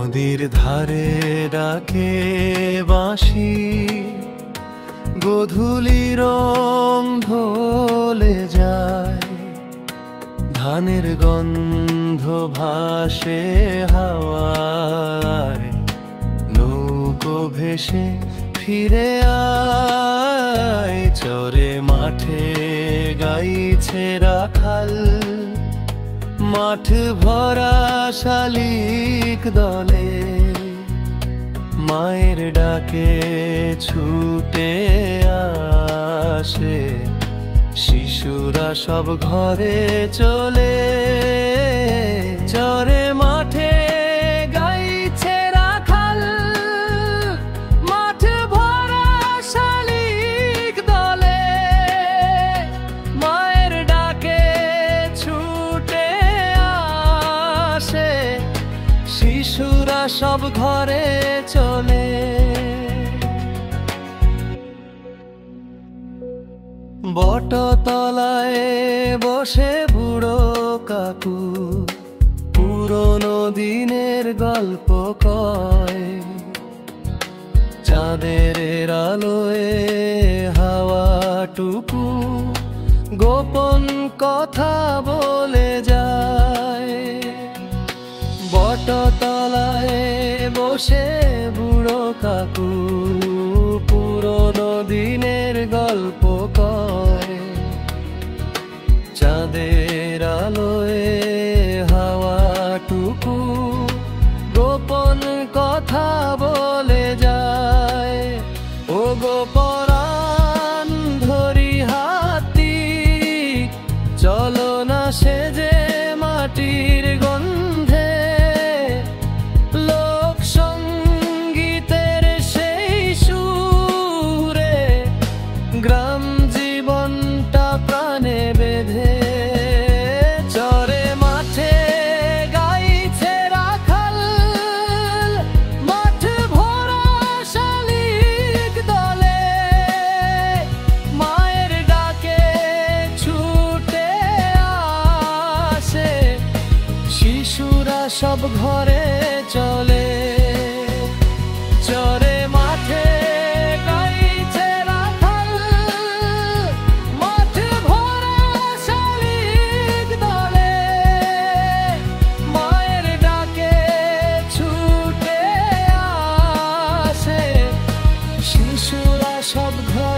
নদীর ধারে ডাকে বাঁশি, গোধূলি রং ঢলে যায়। ধানের গন্ধ ভাসে হাওয়ায়, নৌকো ভেসে ফিরে আয়। চরে মাঠে গাইছে রাখাল, মাঠ ভরা শালিক দলে। মায়ের ডাকে ছুটে আসে, শিশুরা সব ঘরে চলে। চরে মাঠে গাইছে রাখাল, মাঠ ভরা শালিক দলে। মায়ের ডাকে ছুটে আসে, শিশুরা সব ঘরে চলে। বটতলায় বসে বুড়ো কাকু পুরনো দিনের গল্প কয়। চাঁদের আলোয় হাওয়াটুকু গোপন কথা বলে যায়। বটতলায় বসে বুড়ো কাকু পুরনো দিনের গল্প কয়। চাঁদের আলোয় হাওয়াটুকু গোপন কথা বলে যায়। ও গোপরান ধরি হাতি, চলো না সেজে মাটির গন্ধে। লোক সঙ্গীতের সেই সুরে গ্রাম জীবনটা প্রাণে বেঁধে। চরে মাঠে গাইছে রাখাল, মাঠ ভরা শালিক দলে। মায়ের ডাকে ছুটে আসে, শিশুরা সব ঘরে চলে। চরে মাঠে গাইছে রাখাল, মাঠ ভরা শালিক দলে। মায়ের ডাকে ছুটে আসে, শিশুরা সব ঘরে